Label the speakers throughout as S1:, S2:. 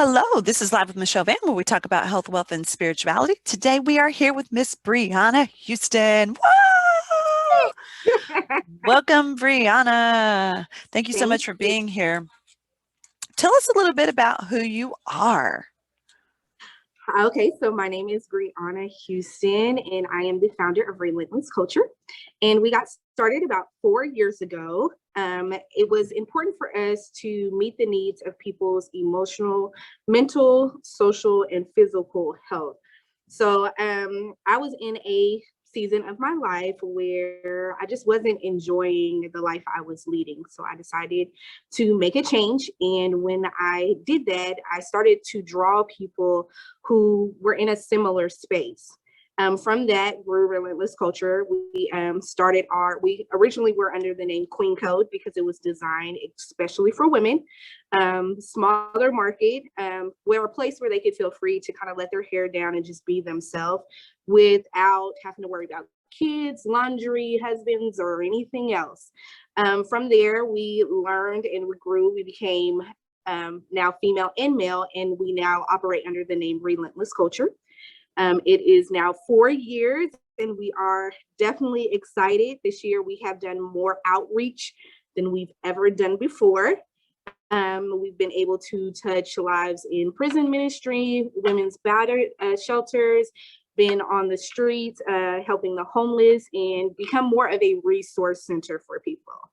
S1: Hello, this is Live with Michelle Vann, where we talk about health, wealth, and spirituality. Today we are here with Miss Brianna Houston. Whoa! Welcome, Brianna. Thank you so
S2: Thank
S1: much for
S2: you.
S1: being here. Tell us a little bit about who you are.
S2: Okay, so my name is Brianna Houston, and I am the founder of Relentless Kulture. And we got started about 4 years ago. It was important for us to meet the needs of people's emotional, mental, social, and physical health. So I was in a season of my life where I just wasn't enjoying the life I was leading. So I decided to make a change. And when I did that, I started to draw people who were in a similar space. From that grew Relentless Culture. We originally were under the name Queen Code because it was designed especially for women. Smaller market, where a place where they could feel free to kind of let their hair down and just be themselves without having to worry about kids, laundry, husbands, or anything else. From there, we learned and we grew. We became now female and male, and we now operate under the name Relentless Culture. It is now 4 years, and we are definitely excited. This year, we have done more outreach than we've ever done before. We've been able to touch lives in prison ministry, women's battered shelters, been on the streets, helping the homeless, and become more of a resource center for people.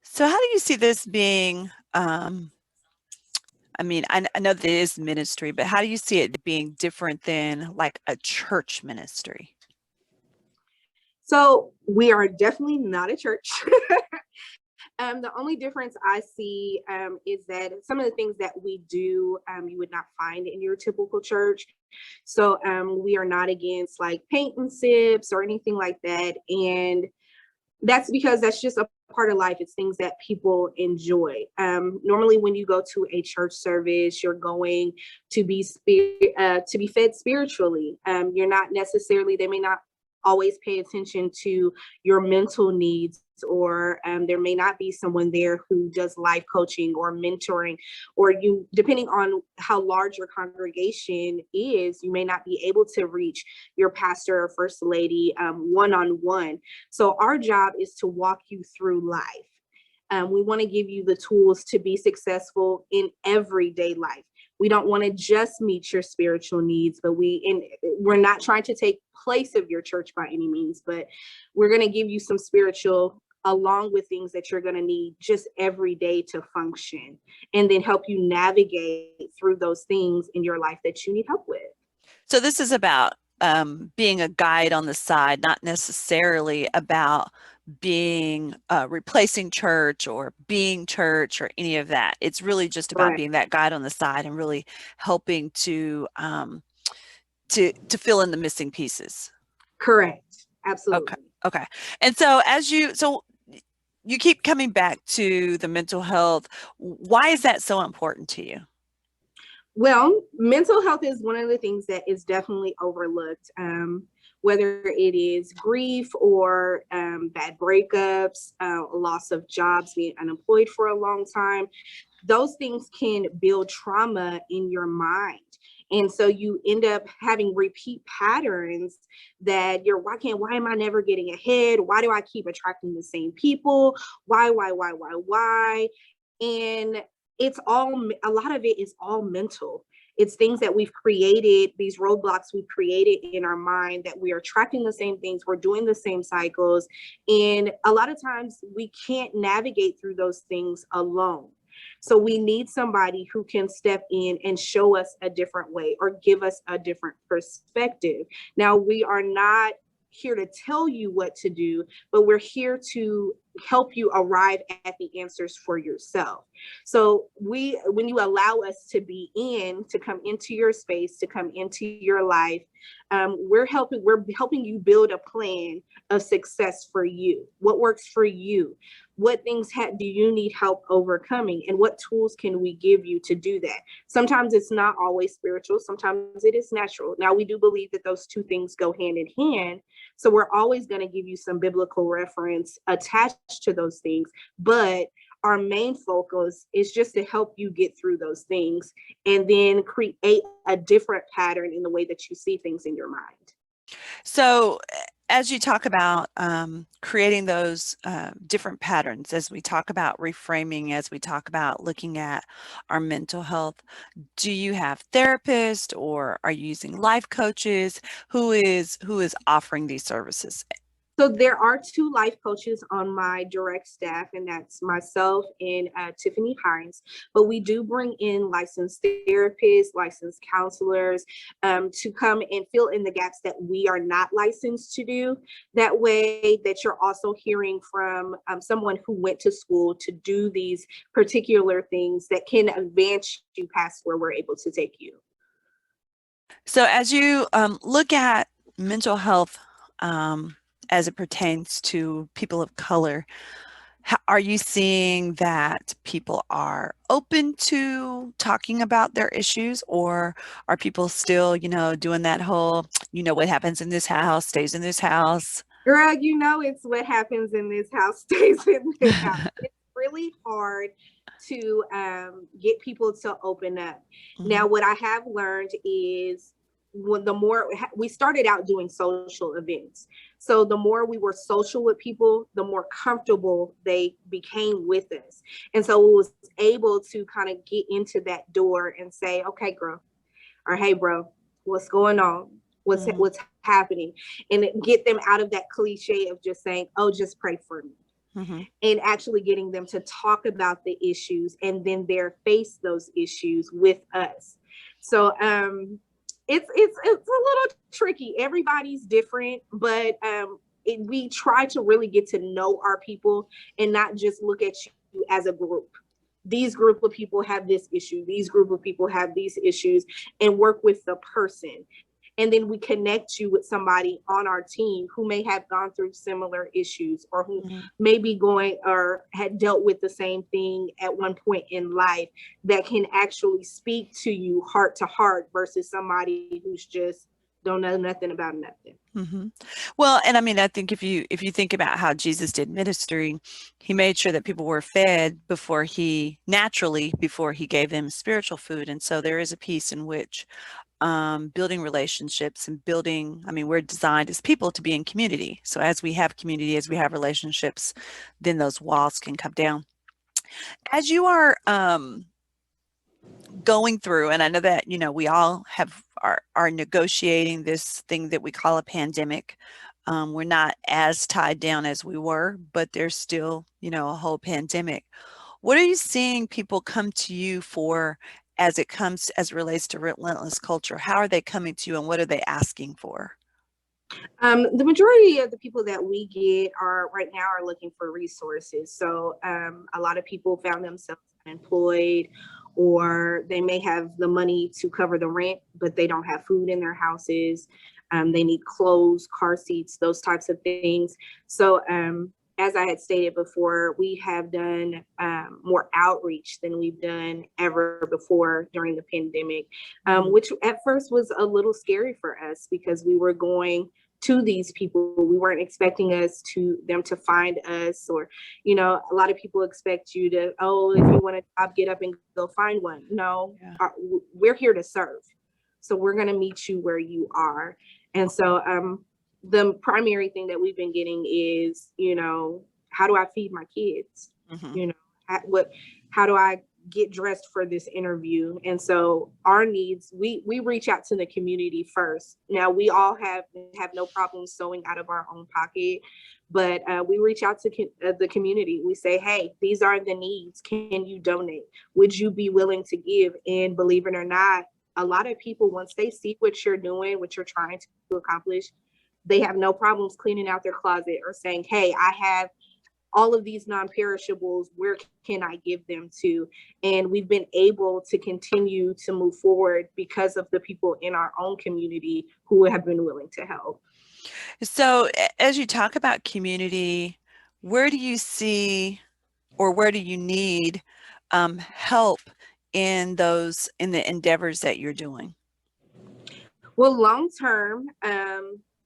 S1: So, how do you see this being? I know that it is ministry, but how do you see it being different than like a church ministry?
S2: So, we are definitely not a church. The only difference I see is that some of the things that we do, you would not find in your typical church. So we are not against like paint and sips or anything like that. And that's because that's just a part of life. It's things that people enjoy. Normally, when you go to a church service, you're going to be fed spiritually. You're not necessarily. They may not always pay attention to your mental needs, or there may not be someone there who does life coaching or mentoring, or you, depending on how large your congregation is, you may not be able to reach your pastor or first lady one-on-one. So our job is to walk you through life. We want to give you the tools to be successful in everyday life. We don't want to just meet your spiritual needs, but we're not trying to take place of your church by any means, but we're going to give you some spiritual along with things that you're going to need just every day to function, and then help you navigate through those things in your life that you need help with.
S1: So, this is about being a guide on the side, not necessarily about being replacing church or being church or any of that. It's really just about being that guide on the side and really helping to fill in the missing pieces.
S2: Correct. Absolutely.
S1: Okay. And so you keep coming back to the mental health. Why is that so important to you?
S2: Well, mental health is one of the things that is definitely overlooked, whether it is grief or bad breakups, loss of jobs, being unemployed for a long time. Those things can build trauma in your mind. And so you end up having repeat patterns that why am I never getting ahead? Why do I keep attracting the same people? Why? And a lot of it is all mental. It's things that we've created, these roadblocks we've created in our mind, that we are tracking the same things, we're doing the same cycles. And a lot of times we can't navigate through those things alone. So we need somebody who can step in and show us a different way or give us a different perspective. Now, we are not here to tell you what to do, but we're here to help you arrive at the answers for yourself. So when you allow us to come into your space, to come into your life, we're helping you build a plan of success for you. What works for you? What things do you need help overcoming? And what tools can we give you to do that? Sometimes it's not always spiritual. Sometimes it is natural. Now, we do believe that those two things go hand in hand. So we're always going to give you some biblical reference attached to those things. But our main focus is just to help you get through those things and then create a different pattern in the way that you see things in your mind.
S1: So, as you talk about creating those different patterns, as we talk about reframing, as we talk about looking at our mental health, do you have therapists or are you using life coaches? Who is offering these services?
S2: So there are two life coaches on my direct staff, and that's myself and Tiffany Hines. But we do bring in licensed therapists, licensed counselors to come and fill in the gaps that we are not licensed to do. That way that you're also hearing from someone who went to school to do these particular things that can advance you past where we're able to take you.
S1: So, as you look at mental health as it pertains to people of color, are you seeing that people are open to talking about their issues, or are people still, doing that whole, what happens in this house stays in this house?
S2: Girl, it's what happens in this house stays in this house. It's really hard to get people to open up. Now,
S1: Mhm,
S2: what I have learned is when the more we started out doing social events. So the more we were social with people, the more comfortable they became with us. And so we was able to kind of get into that door and say, okay, girl, or hey, bro, what's going on?
S1: mhm,
S2: What's happening? And get them out of that cliche of just saying, oh, just pray for me,
S1: mhm.
S2: and actually getting them to talk about the issues and then they're face those issues with us. So it's a little tricky. Everybody's different, but we try to really get to know our people and not just look at you as a group. These group of people have this issue, these group of people have these issues, and work with the person. And then we connect you with somebody on our team who may have gone through similar issues or who
S1: Mhm.
S2: may be going or had dealt with the same thing at one point in life, that can actually speak to you heart to heart versus somebody who's just don't know nothing about nothing.
S1: Mhm. Well, and I mean, I think if you think about how Jesus did ministry, he made sure that people were fed before he gave them spiritual food. And so there is a piece in which building relationships and building, I mean, we're designed as people to be in community. So as we have community, as we have relationships, then those walls can come down. As you are going through, and I know that, we all are negotiating this thing that we call a pandemic. We're not as tied down as we were, but there's still, a whole pandemic. What are you seeing people come to you for as it relates to Relentless Culture? How are they coming to you and what are they asking for?
S2: The majority of the people that we get are right now are looking for resources. So a lot of people found themselves unemployed, or they may have the money to cover the rent, but they don't have food in their houses. They need clothes, car seats, those types of things. So as I had stated before, we have done more outreach than we've done ever before during the pandemic,
S1: Mhm,
S2: which at first was a little scary for us because we were going to these people. We weren't expecting them to find us, or a lot of people expect you to, oh, if you want a job, get up and go find one. No,
S1: yeah.
S2: we're here to serve, so we're going to meet you where you are. And so the primary thing that we've been getting is, how do I feed my kids?
S1: Mhm,
S2: you know how do I get dressed for this interview? And so our needs, we reach out to the community first. Now we all have no problem sewing out of our own pocket, but we reach out to the community. We say, hey, these are the needs, can you donate? Would you be willing to give? And believe it or not, a lot of people, once they see what you're doing, what you're trying to accomplish, they have no problems cleaning out their closet or saying, hey, I have all of these non-perishables, where can I give them to? And we've been able to continue to move forward because of the people in our own community who have been willing to help.
S1: So, as you talk about community, where do you see or where do you need help in the endeavors that you're doing?
S2: Well, long term,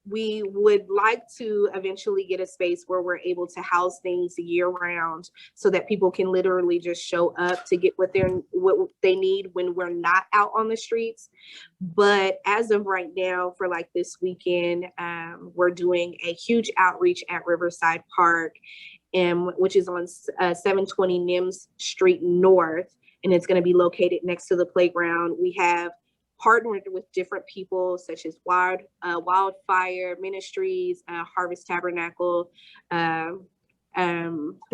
S2: we would like to eventually get a space where we're able to house things year round so that people can literally just show up to get what they need when we're not out on the streets. But as of right now, for like this weekend, we're doing a huge outreach at Riverside Park, which is on 720 Nims Street North, and it's going to be located next to the playground. We have partnered with different people such as Wildfire Ministries, Harvest Tabernacle, who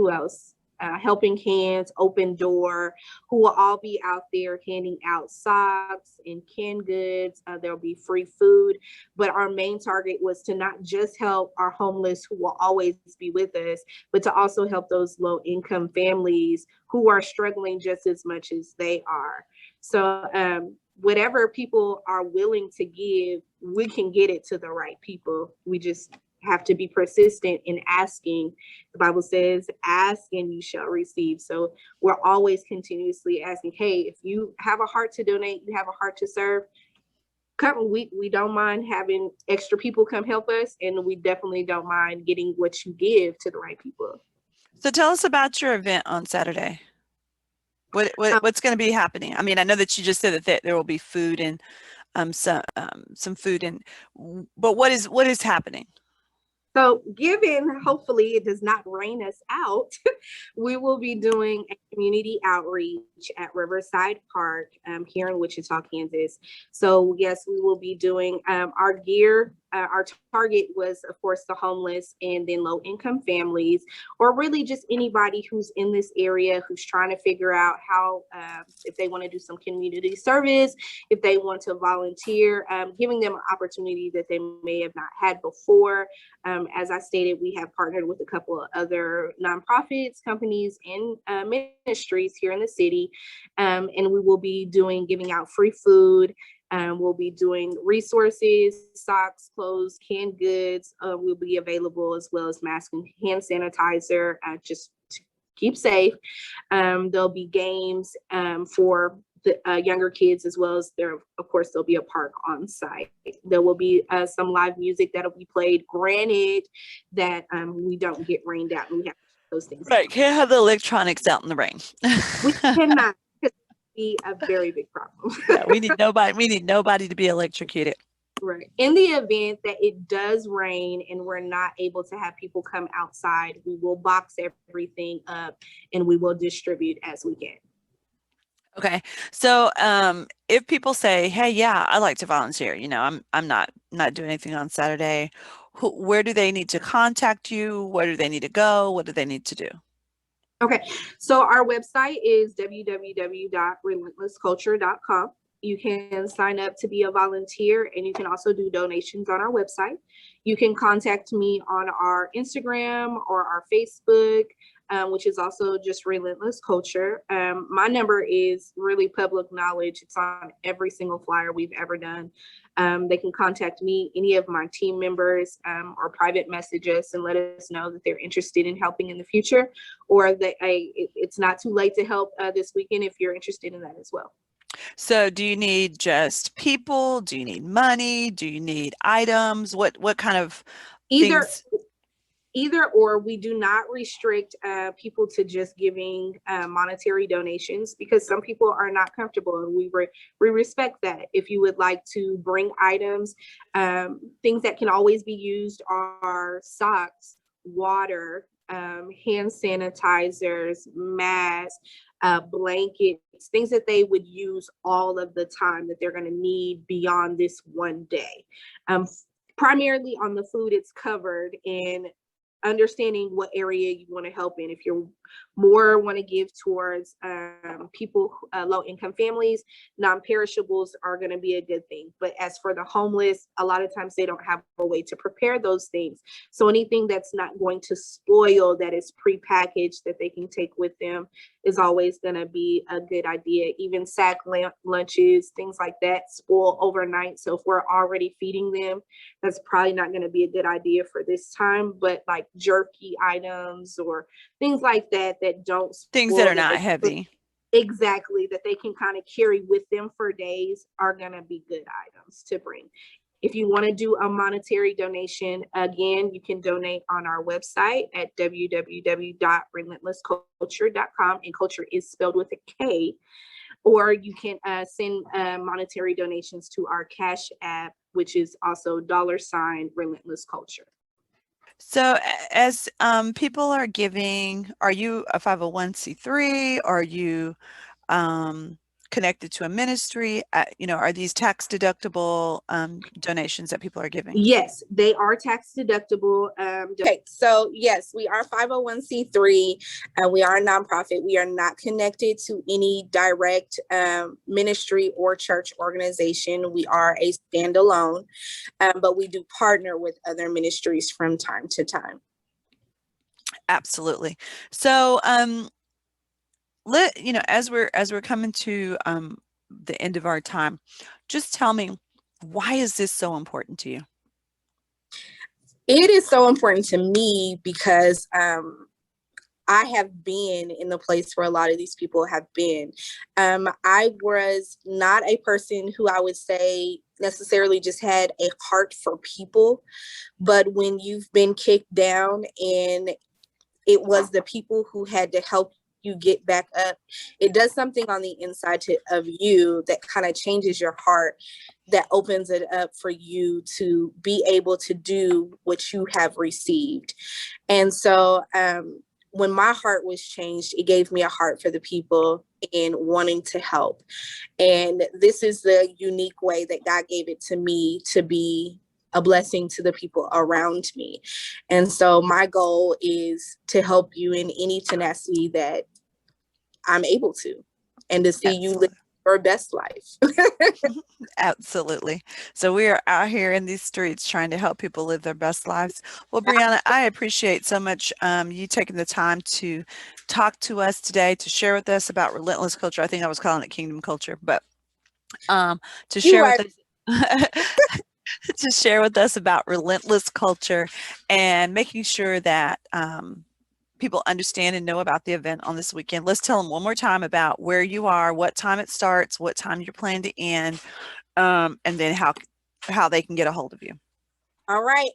S2: else? Helping Hands, Open Door, who will all be out there handing out socks and canned goods. There'll be free food. But our main target was to not just help our homeless who will always be with us, but to also help those low income families who are struggling just as much as they are. So whatever people are willing to give, we can get it to the right people. We just have to be persistent in asking. The Bible says, ask and you shall receive. So we're always continuously asking, hey, if you have a heart to donate, you have a heart to serve, come. We don't mind having extra people come help us, and we definitely don't mind getting what you give to the right people.
S1: So tell us about your event on Saturday. What's going to be happening? I mean, I know that you just said that there will be food and some food, and but what is happening?
S2: So given, hopefully it does not rain us out, we will be doing a community outreach at Riverside Park here in Wichita, Kansas. So yes, we will be doing our gear. Our target was, of course, the homeless and then low income families, or really just anybody who's in this area who's trying to figure out how, if they want to do some community service, if they want to volunteer, giving them an opportunity that they may have not had before. As I stated, we have partnered with a couple of other nonprofits, companies, and ministries here in the city. And we will be giving out free food. We'll be doing resources, socks, clothes, canned goods. Will be available, as well as mask and hand sanitizer, just to keep safe. There'll be games for the younger kids, as well as of course, there'll be a park on site. There will be some live music that'll be played. Granted that we don't get rained out, and we have those things.
S1: Right, can't have the electronics out in the rain.
S2: We cannot. Be a very big problem.
S1: Yeah, we need nobody to be electrocuted.
S2: Right. In the event that it does rain and we're not able to have people come outside, we will box everything up and we will distribute as we can.
S1: Okay. So if people say, hey, yeah, I like to volunteer, I'm not doing anything on Saturday, where do they need to contact you? Where do they need to go? What do they need to do?
S2: Okay, so our website is www.relentlesskulture.com. You can sign up to be a volunteer, and you can also do donations on our website. You can contact me on our Instagram or our Facebook, which is also just Relentless Kulture. My number is really public knowledge. It's on every single flyer we've ever done. They can contact me, any of my team members, or private message us and let us know that they're interested in helping in the future, or that it's not too late to help this weekend if you're interested in that as well.
S1: So do you need just people? Do you need money? Do you need items? What kind of things?
S2: Either or. We do not restrict people to just giving monetary donations, because some people are not comfortable, and we respect that. If you would like to bring items, things that can always be used are socks, water, hand sanitizers, masks, blankets, things that they would use all of the time, that they're going to need beyond this one day. Primarily on the food, it's covered in understanding what area you want to help in. If you're more want to give towards people, low income families, non-perishables are going to be a good thing. But as for the homeless, a lot of times they don't have a way to prepare those things. So anything that's not going to spoil, that is prepackaged, that they can take with them, is always going to be a good idea. Even sack lunches, things like that, spoil overnight. So if we're already feeding them, that's probably not going to be a good idea for this time. But like jerky items or things like that don't spoil,
S1: things that are not heavy.
S2: Exactly, that they can kind of carry with them for days, are going to be good items to bring. If you want to do a monetary donation, again, you can donate on our website at www.relentlesskulture.com, and culture is spelled with a K. Or you can send monetary donations to our Cash App, which is also $Relentless Kulture.
S1: So as people are giving, are you a 501c3? Are you connected to a ministry? Are these tax deductible donations that people are giving?
S2: Yes, they are tax deductible. Okay, so yes, we are 501c3 and we are a nonprofit. We are not connected to any direct ministry or church organization. We are a standalone, but we do partner with other ministries from time to time.
S1: Absolutely. So as we're coming to the end of our time, just tell me, why is this so important to you?
S2: It is so important to me because I have been in the place where a lot of these people have been. I was not a person who I would say necessarily just had a heart for people, but when you've been kicked down and it was the people who had to help you get back up, it does something on the inside of you that kind of changes your heart, that opens it up for you to be able to do what you have received. And so when my heart was changed, it gave me a heart for the people and wanting to help. And this is the unique way that God gave it to me to be a blessing to the people around me. And so my goal is to help you in any tenacity that I'm able to, and to see you live your best life.
S1: Absolutely. So we are out here in these streets trying to help people live their best lives. Well, Brianna, I appreciate so much you taking the time to talk to us today, to share with us about Relentless Kulture. I think I was calling it Kingdom Culture, but to share with us to share with us about Relentless Kulture and making sure that people understand and know about the event on this weekend. Let's tell them one more time about where you are, what time it starts, what time you're planning to end, and then how they can get a hold of you.
S2: All right.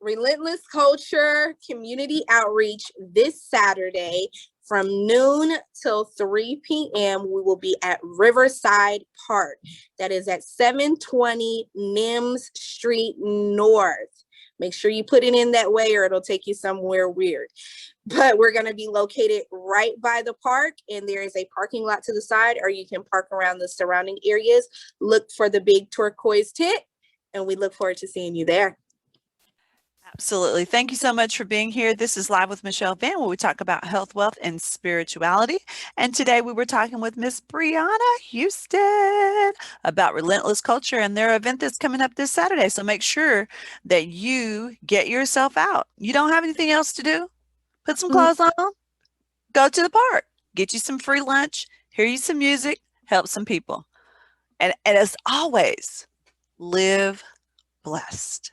S2: Relentless Kulture Community Outreach this Saturday from noon till 3 p.m. We will be at Riverside Park. That is at 720 Nims Street North. Make sure you put it in that way or it'll take you somewhere weird. But we're going to be located right by the park, and there is a parking lot to the side, or you can park around the surrounding areas. Look for the big turquoise tent, and we look forward to seeing you there.
S1: Absolutely. Thank you so much for being here. This is Live with Michelle Vann, where we talk about health, wealth, and spirituality. And today we were talking with Miss Brianna Houston about Relentless Kulture and their event that's coming up this Saturday. So make sure that you get yourself out. You don't have anything else to do? Put some clothes on, go to the park, get you some free lunch, hear you some music, help some people. And as always, live blessed.